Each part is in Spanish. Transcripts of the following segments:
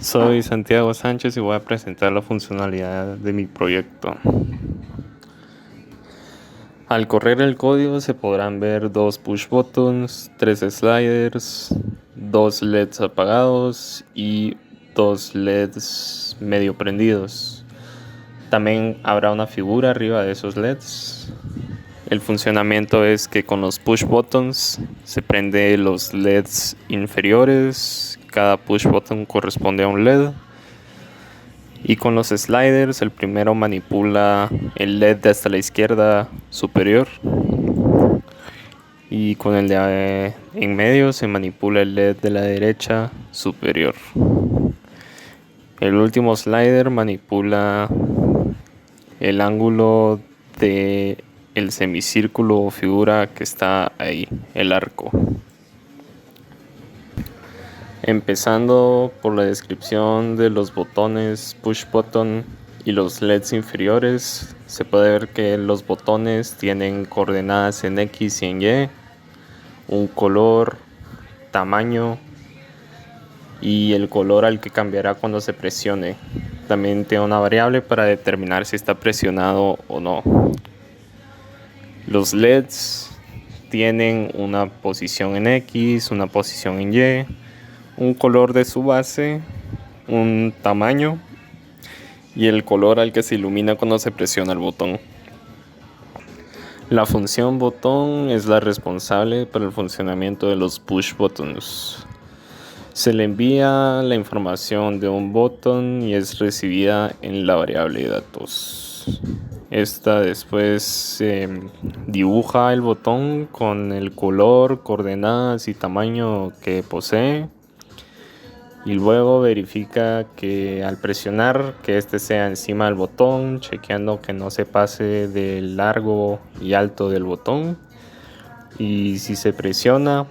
Soy Santiago Sánchez y voy a presentar la funcionalidad de mi proyecto. Al correr el código se podrán ver 2 push buttons, 3 sliders, 2 LEDs apagados y 2 LEDs medio prendidos. También habrá una figura arriba de esos LEDs. El funcionamiento es que con los push buttons se prende los LEDs inferiores. Cada push button corresponde a un LED. Y con los sliders, el primero manipula el LED de hasta la izquierda superior. Y con el de en medio se manipula el LED de la derecha superior. El último slider manipula el ángulo de el semicírculo o figura que está ahí, el arco. Empezando por la descripción de los botones push button y los LEDs inferiores, se puede ver que los botones tienen coordenadas en X y en Y, un color, tamaño y el color al que cambiará cuando se presione. También tiene una variable para determinar si está presionado o no. Los LEDs tienen una posición en X, una posición en Y, un color de su base, un tamaño y el color al que se ilumina cuando se presiona el botón. La función botón es la responsable para el funcionamiento de los push buttons. Se le envía la información de un botón y es recibida en la variable de datos. Esta después dibuja el botón con el color, coordenadas y tamaño que posee. Y luego verifica que al presionar que este sea encima del botón, chequeando que no se pase del largo y alto del botón. Y si se presiona,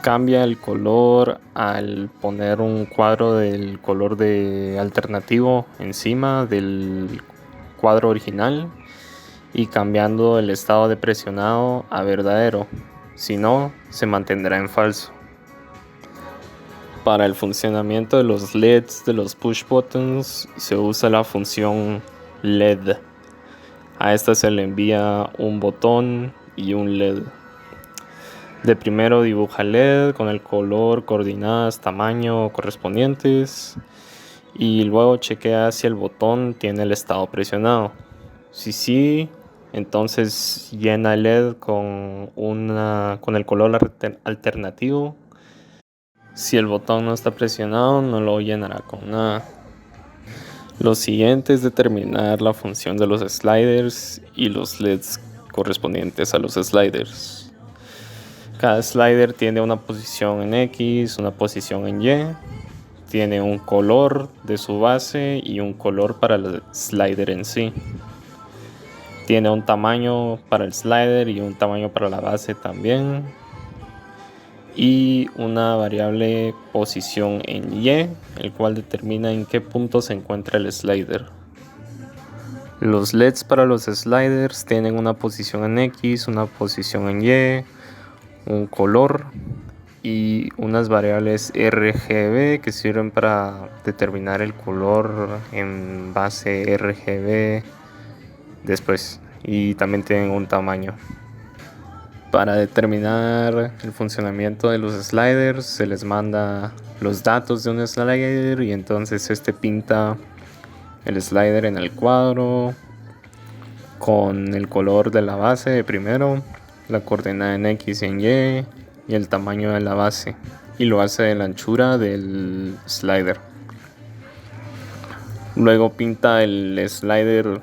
cambia el color al poner un cuadro del color de alternativo encima del cuadro original y cambiando el estado de presionado a verdadero. Si no, se mantendrá en falso. Para el funcionamiento de los LEDs de los push buttons se usa la función LED. A esta se le envía un botón y un LED. De primero dibuja el LED con el color, coordenadas, tamaño correspondientes y luego chequea si el botón tiene el estado presionado. Si sí, entonces llena el LED con el color alternativo. Si el botón no está presionado, no lo llenará con nada. Lo siguiente es determinar la función de los sliders y los LEDs correspondientes a los sliders. Cada slider tiene una posición en X, una posición en Y. Tiene un color de su base y un color para el slider en sí. Tiene un tamaño para el slider y un tamaño para la base también. Y una variable posición en Y, el cual determina en qué punto se encuentra el slider. Los LEDs para los sliders tienen una posición en X, una posición en Y, un color y unas variables RGB que sirven para determinar el color en base RGB después, y también tienen un tamaño. Para determinar el funcionamiento de los sliders se les manda los datos de un slider y entonces este pinta el slider en el cuadro con el color de la base de primero, la coordenada en X y en Y y el tamaño de la base, y lo hace de la anchura del slider. Luego pinta el slider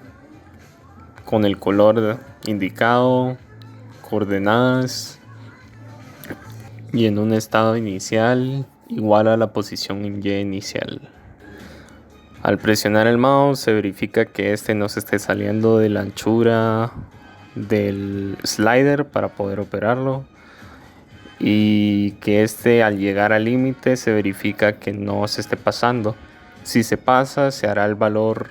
con el color indicado, coordenadas y en un estado inicial igual a la posición en Y inicial. Al presionar el mouse se verifica que este no se esté saliendo de la anchura del slider para poder operarlo, y que este al llegar al límite se verifica que no se esté pasando. Si se pasa, se hará el valor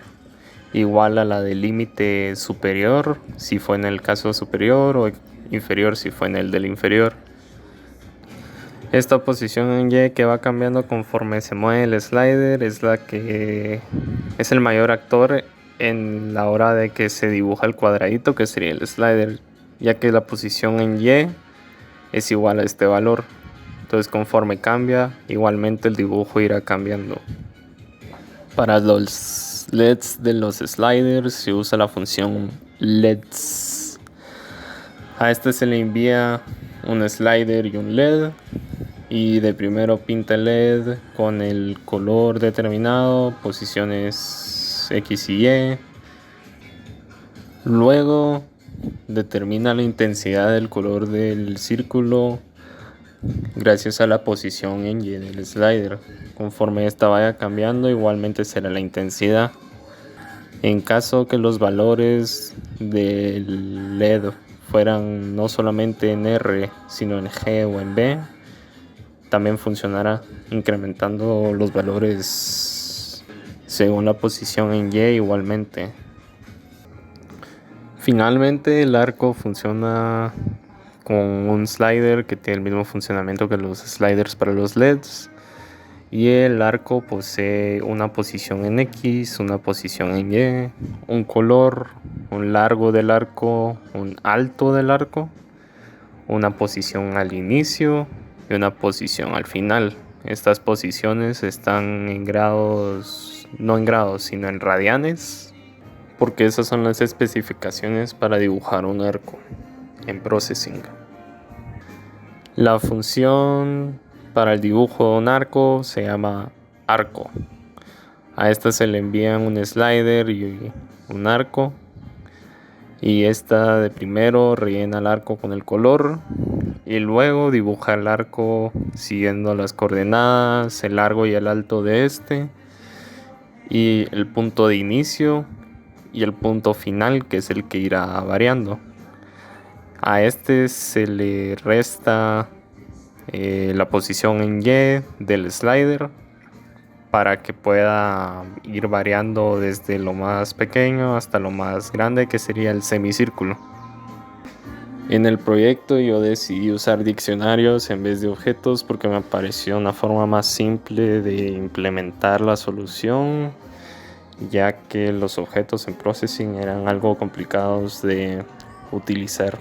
igual a la del límite superior si fue en el caso superior o inferior si fue en el del inferior. Esta posición en Y que va cambiando conforme se mueve el slider es la que es el mayor actor en la hora de que se dibuja el cuadradito que sería el slider, ya que la posición en Y es igual a este valor. Entonces conforme cambia, igualmente el dibujo irá cambiando. Para los LEDs de los sliders se usa la función LEDs. A este se le envía un slider y un LED. Y de primero pinta el LED con el color determinado, posiciones X y Y. Luego determina la intensidad del color del círculo gracias a la posición en Y del slider. Conforme esta vaya cambiando, igualmente será la intensidad. En caso que los valores del LED fueran no solamente en R, sino en G o en B, también funcionará incrementando los valores según la posición en Y igualmente. Finalmente el arco funciona con un slider que tiene el mismo funcionamiento que los sliders para los LEDs, y el arco posee una posición en X, una posición en Y, un color, un largo del arco, un alto del arco, una posición al inicio y una posición al final. Estas posiciones están en grados, no en grados, sino en radianes, porque esas son las especificaciones para dibujar un arco en Processing. La función para el dibujo de un arco se llama arco. A esta se le envían un slider y un arco, y esta de primero rellena el arco con el color y luego dibuja el arco siguiendo las coordenadas, el largo y el alto de este, y el punto de inicio y el punto final, que es el que irá variando. A este se le resta la posición en Y del slider para que pueda ir variando desde lo más pequeño hasta lo más grande, que sería el semicírculo. En el proyecto yo decidí usar diccionarios en vez de objetos porque me pareció una forma más simple de implementar la solución, ya que los objetos en Processing eran algo complicados de utilizar.